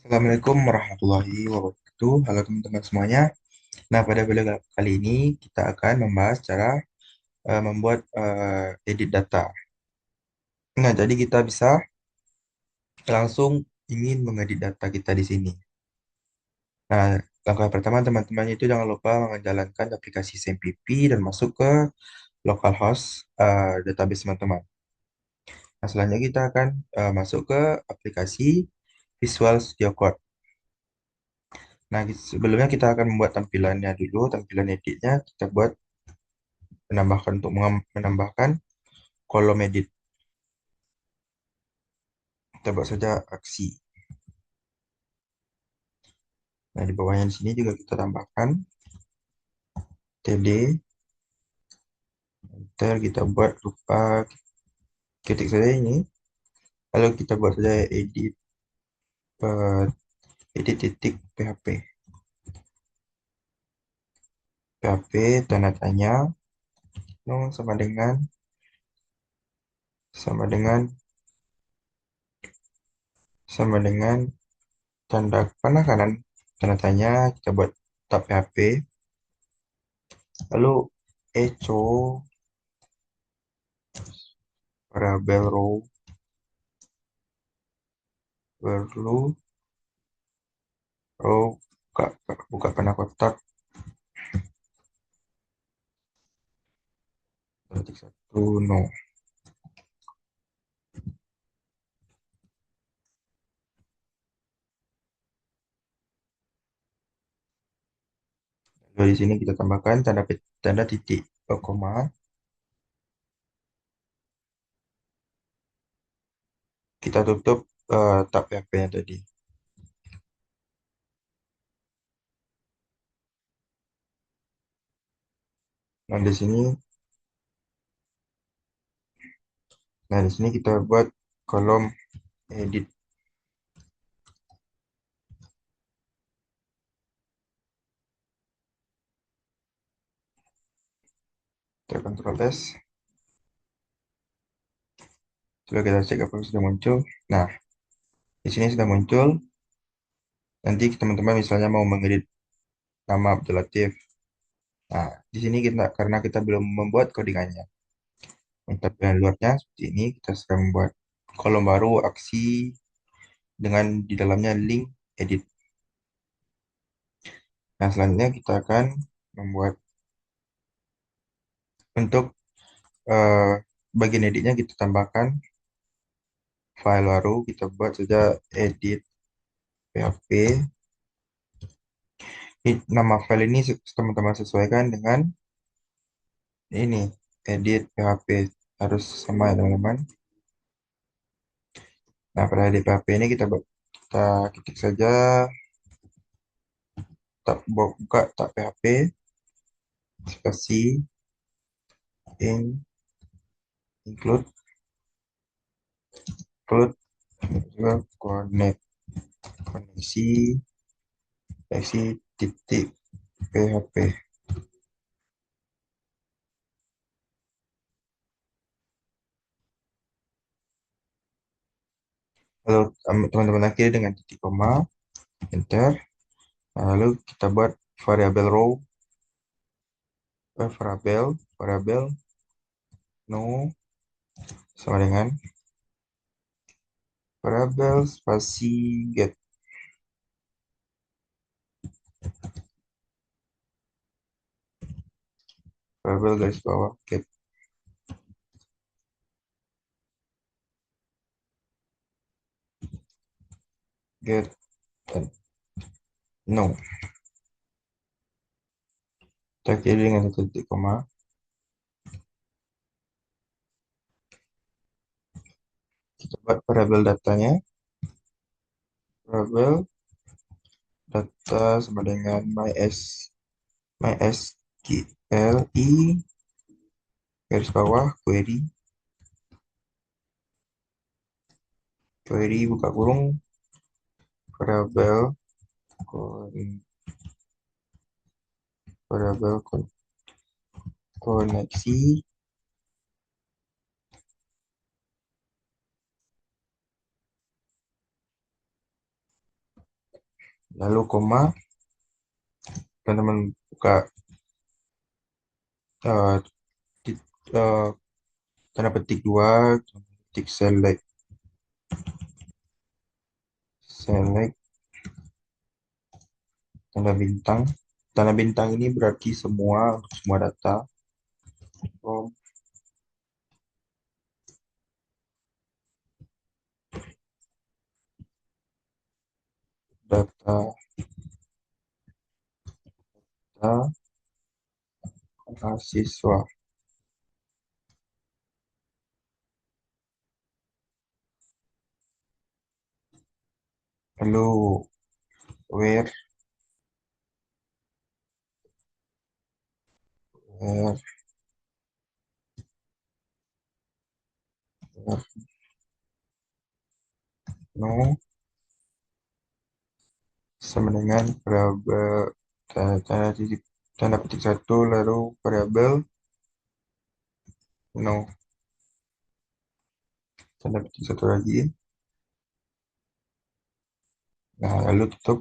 Assalamualaikum warahmatullahi wabarakatuh. Halo teman-teman semuanya. Nah, pada video kali ini kita akan membahas cara membuat edit data. Nah, jadi kita bisa langsung ingin mengedit data kita di sini. Nah, langkah pertama teman-teman itu jangan lupa menjalankan aplikasi SAMPP dan masuk ke localhost database teman-teman. Nah, selanjutnya kita akan masuk ke aplikasi Visual Studio Code. Nah, sebelumnya kita akan membuat tampilannya dulu, tampilan editnya kita buat menambahkan kolom edit. Kita buat saja aksi. Nah, di bawahnya di sini juga kita tambahkan td. Enter kita buat lupa ketik saja ini. Lalu kita buat saja edit eh, edit titik php. php tanda tanya no sama dengan tanda panah kanan tanda tanya kita buat tab php. Lalu echo variable row perlu row buka buka panah kotak titik satu no. Lalu di sini kita tambahkan tanda titik koma. Kita tutup tab PHP-nya tadi. Nah, di sini kita buat kolom edit. Kita Ctrl S. Coba kita cek apakah sudah muncul. Nah, di sini sudah muncul. Nanti teman-teman misalnya mau mengedit nama Abdul Latif. Nah, di sini karena kita belum membuat codingannya. Untuk yang luarnya seperti ini, kita sudah membuat kolom baru aksi dengan di dalamnya link edit. Nah, selanjutnya kita akan membuat untuk eh, bagian editnya kita tambahkan file baru. Kita buat saja edit php. Nama file ini teman-teman sesuaikan dengan ini edit php, harus sama ya teman-teman. Nah, pada edit php ini kita ketik saja buka tab php spasi include juga koneksi titik php. Lalu teman-teman akhiri dengan titik koma, enter. Nah, lalu kita buat variabel row, variabel no sama dengan variabel spasi get. Variabel garis bawah get no. Kita akhiri dengan satu titik koma. Kita buat variabel datanya. Variabel data sama dengan mysqli garis bawah query buka kurung variabel koneksi lalu koma, teman-teman buka eh, tit- eh, tanda petik dua, tanda petik select tanda bintang. Tanda bintang ini berarti semua untuk semua data. From data data mahasiswa. Lalu where where no sama dengan variabel tanda petik satu lalu variabel no tanda petik satu lagi. Nah, lalu tutup.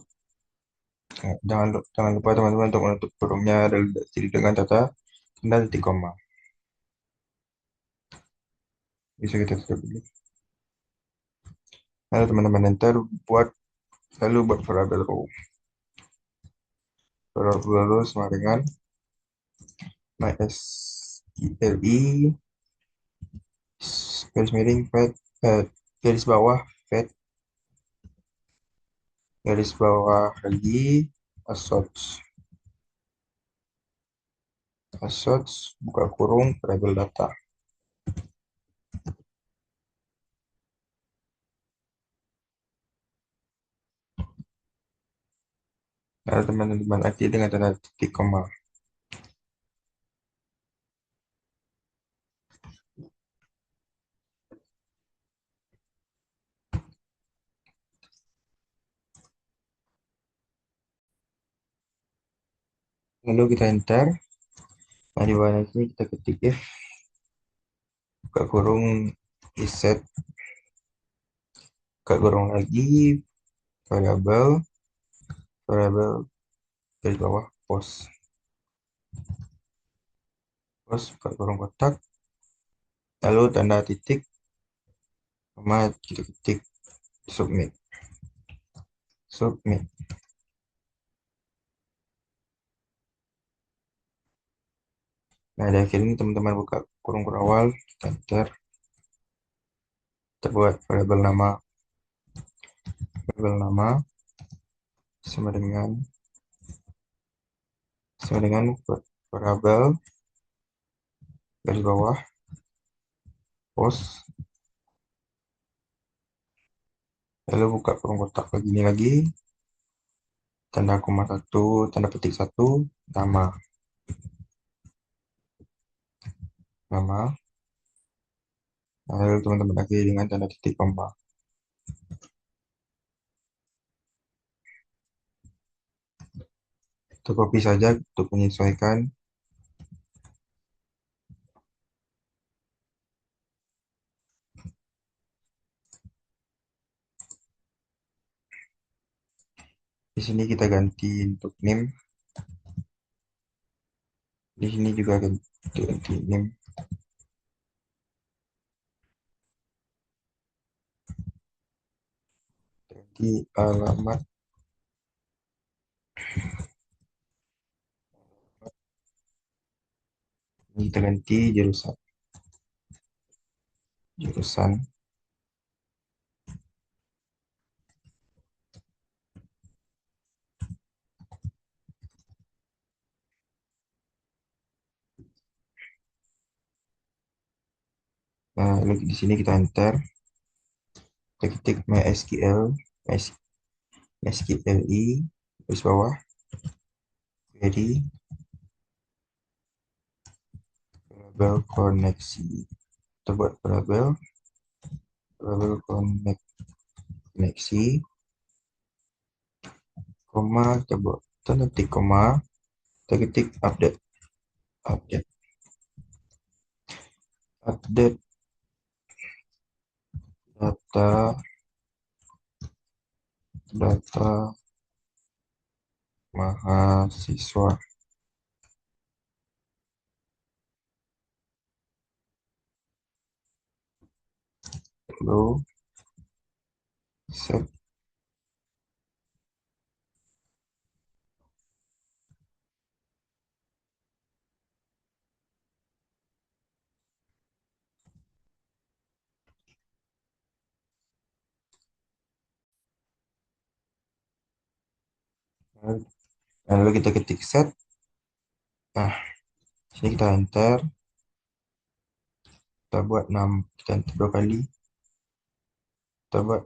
Jangan lupa teman-teman untuk menutup kurungnya jadi dengan tanda titik koma. Bisa kita tutup dulu. Lalu teman-teman enter buat variabel row. Variabel row sama dengan mysqli garis miring fat garis bawah fat garis bawah lagi assocs assocs buka kurung variabel data. Lalu teman-teman akhiri dengan tanda titik koma. Lalu kita enter. Nah, di bawah sini kita ketik if buka kurung reset buka kurung lagi variabel variabel garis bawah post buka kurung kotak lalu tanda titik sama kita ketik submit. Nah, di akhir ini teman-teman buka kurung awal, kita enter, kita buat variabel nama sama dengan variabel garis bawah post, lalu buka kurung kotak lagi, tanda koma satu, tanda petik satu, nama, nama, lalu teman-teman akhiri dengan tanda titik koma. Kita copy saja untuk menyesuaikan. Di sini kita ganti untuk name. Di sini juga ganti name. Ganti alamat. Ini kita ganti jurusan. Jurusan. Nah, lalu di sini kita enter. Kita ketik MySQLi garis bawah query variabel koneksi. Kita buat variabel koneksi, koma, kita buat tanda ketik koma, kita ketik update data mahasiswa. Lalu set. Lalu kita ketik set. Nah, sini kita enter. Kita buat nama, kita enter 2 kali. Kita buat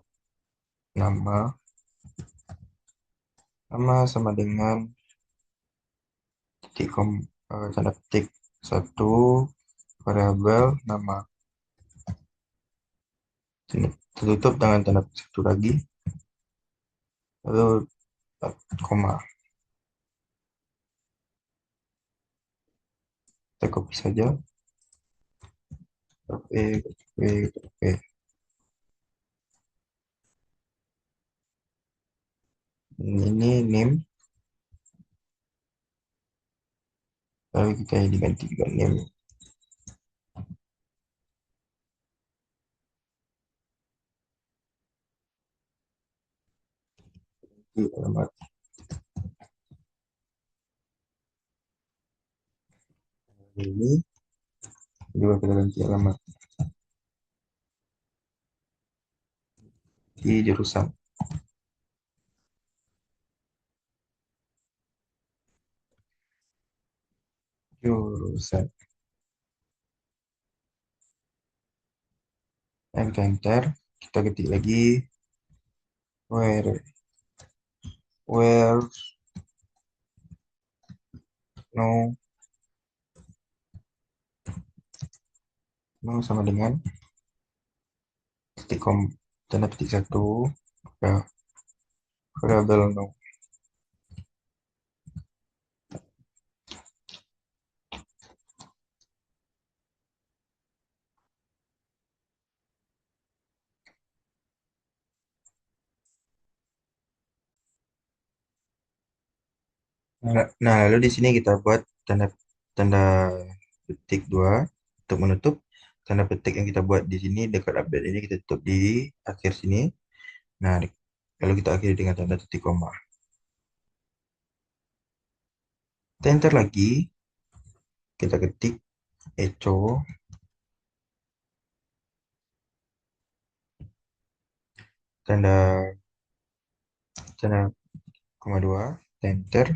nama. Nama sama dengan titik tanda petik satu variabel nama. Sini tertutup dengan tanda petik satu lagi. Lalu koma. Kita copy saja. Copy, copy, copy. Ini name. Lalu kita diganti juga name. Di alamat ini juga kita ganti alamat di jurusan. Jurusan. Nah, kita enter. Kita ketik lagi where no no sama dengan titik tanda petik satu ya, variabel no. Nah, lalu di sini kita buat tanda tanda petik dua untuk menutup. Tanda petik yang kita buat di sini dekat update ini kita tutup di akhir sini. Nah, lalu kita akhiri dengan tanda titik koma. Kita enter lagi. Kita ketik echo tanda tanda koma dua. Kita enter.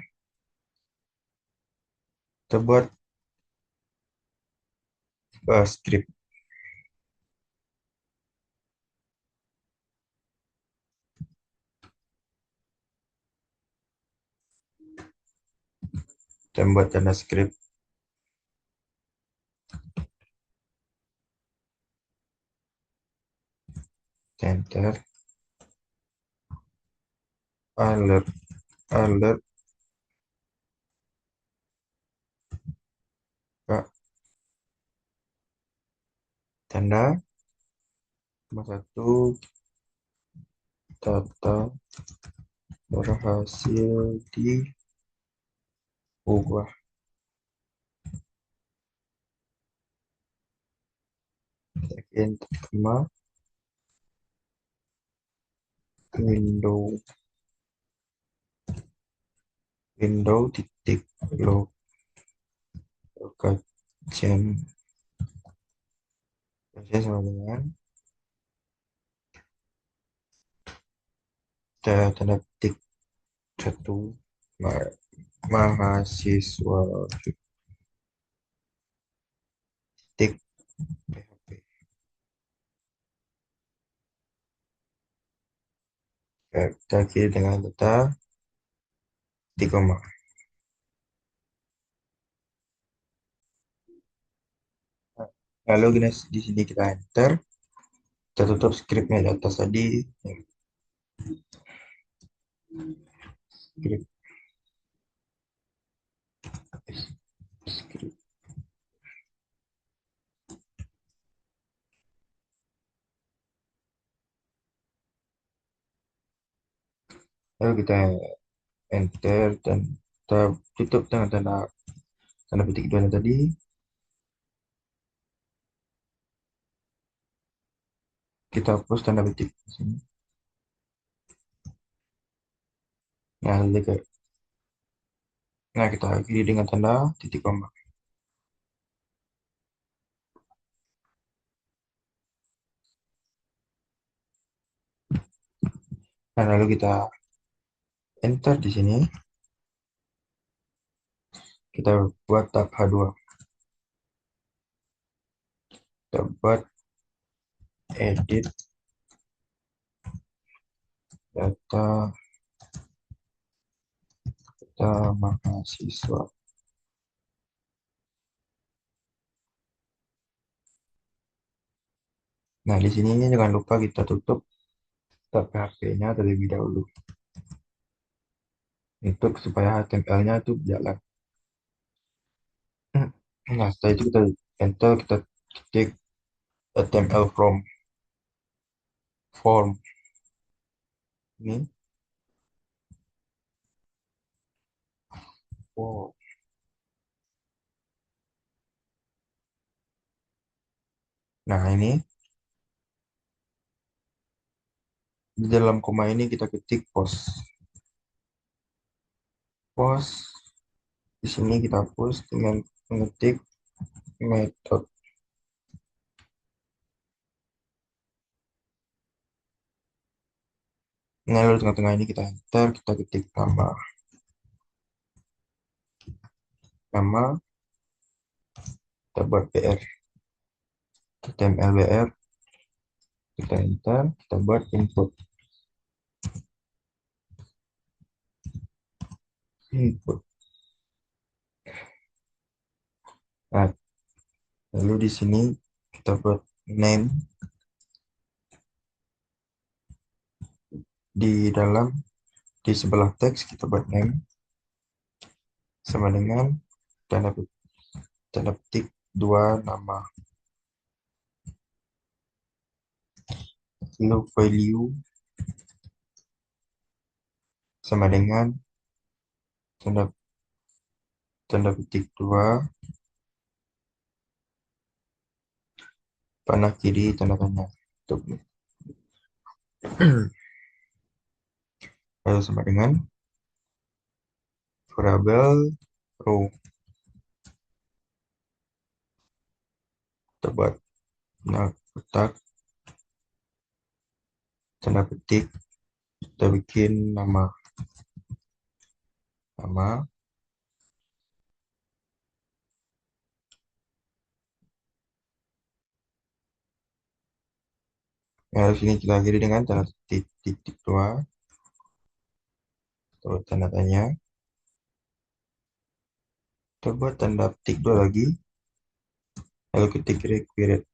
Kita buat script. Kita buat tanda script. Kita enter. Alert alert Kak, tanda cuma satu data berhasil diubah. Sekian terima window titik location sama dengan tanda petik satu mahasiswa titik PHP. Kita akhiri dengan data titik koma. Lalu di sini kita enter. Kita tutup scriptnya di atas tadi. Script, script. Lalu kita enter, dan kita tutup dengan tanda tanda petik dua yang tadi. Kita hapus tanda petik di sini. Nah, nah, kita akhiri dengan tanda titik koma. Nah, lalu kita enter di sini. Kita buat tab H2. Kita buat edit data mahasiswa. Nah, di sini jangan lupa kita tutup tab PHP-nya terlebih dahulu. Untuk supaya HTML-nya itu jalan. Nah, setelah itu kita enter, kita ketik HTML form ini. Oh. Nah, ini di dalam koma ini kita ketik post. Di sini kita hapus dengan mengetik method. Nah, lalu tengah-tengah ini kita enter, kita ketik nama, kita buat BR, HTML BR, kita enter, kita buat input. Nah, lalu di sini kita buat name di sebelah teks kita buat name sama dengan tanda petik dua nama. Lalu value sama dengan tanda tanda petik dua panah kiri tanda tanya. Lalu sama dengan variabel row. Kita buat kotak tanda petik, kita bikin nama. Nah, sini kita akhiri dengan tanda titik dua atau tanda tanya. Kita buat tanda petik dua lagi, lalu ketik required.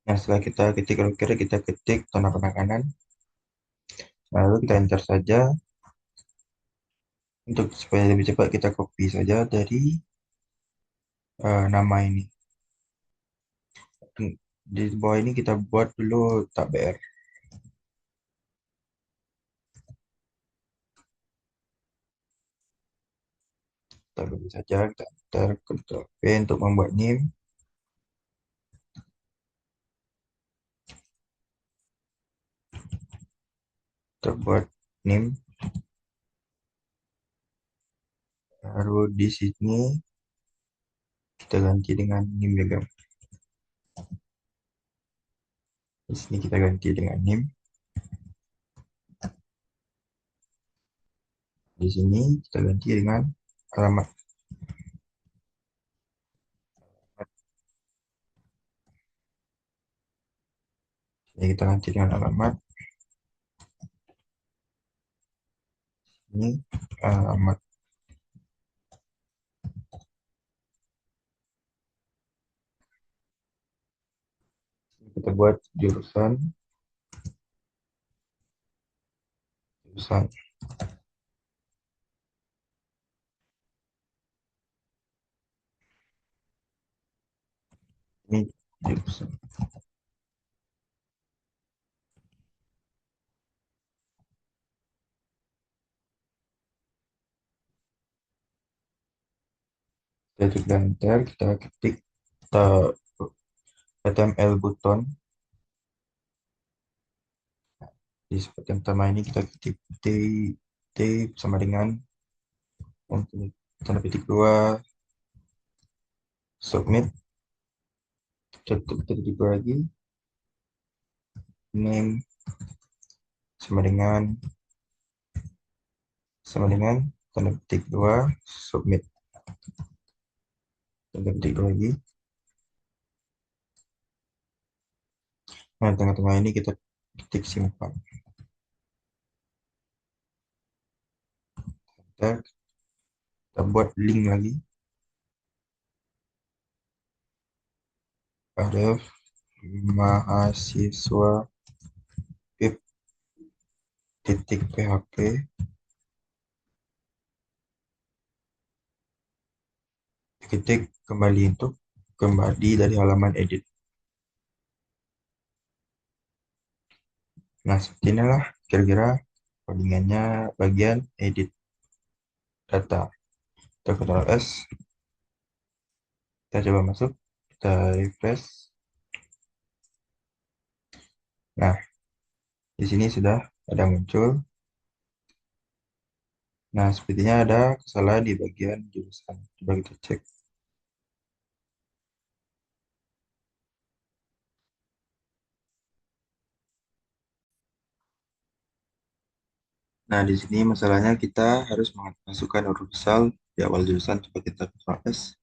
Nah, setelah kita ketik required, kita ketik tanda penekanan. Lalu kita enter saja. Untuk supaya lebih cepat kita copy saja dari nama ini. Di bawah ini kita buat dulu tab BR. Kita beri saja, kita enter Ctrl V untuk membuat name. Kita buat name. Lalu di sini kita ganti dengan name juga. Di sini kita ganti dengan name. Di sini kita ganti dengan alamat. Jadi kita ganti dengan alamat. Ini alamat. Kita buat jurusan. jurusan ini jurusan. Kita klik dan enter, kita ketik kita HTML button. Di seperti yang pertama ini kita ketik t sama dengan untuk tanda petik dua submit. Kita ketik titik dua lagi, name sama dengan tanda petik dua submit. Tanda petik dua lagi. Nah, tengah-tengah ini kita ketik simpan. Kita buat link lagi. Ada mahasiswa pip titik php ketik kembali untuk kembali dari halaman edit. Nah, seperti inilah kira-kira codingannya bagian edit data. Kita Ctrl S, kita coba masuk, kita refresh. Nah, di sini sudah ada muncul. Nah, sepertinya ada kesalahan di bagian jurusan. Coba kita cek. Nah, di sini masalahnya kita harus memasukkan huruf besar di awal jurusan. Coba kita Ctrl S.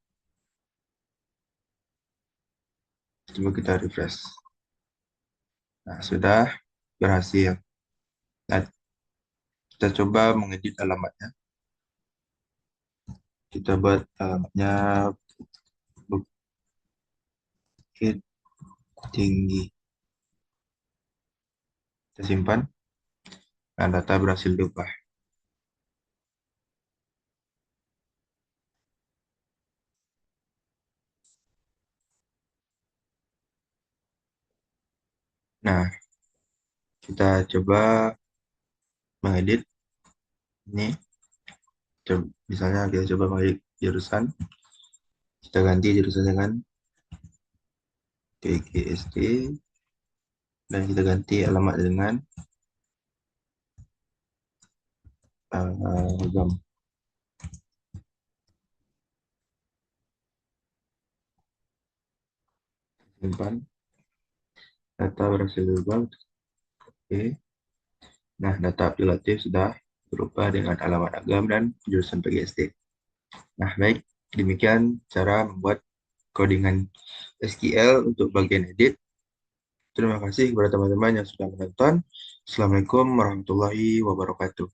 Coba kita refresh. Nah, sudah berhasil. Nah, kita coba mengedit alamatnya. Kita buat alamatnya Bukit Tinggi. Kita simpan. Nah, data berhasil diubah. Nah, kita coba mengedit ini. Misalnya kita coba mengedit jurusan. Kita ganti jurusan dengan TGST. Dan kita ganti alamat dengan agam. Simpan. Data berhasil diubah. Oke. Nah, data aplikatif sudah berubah dengan alamat agam dan jurusan PGST. Nah, baik. Demikian cara membuat codingan SQL untuk bagian edit. Terima kasih kepada teman-teman yang sudah menonton. Assalamualaikum warahmatullahi wabarakatuh.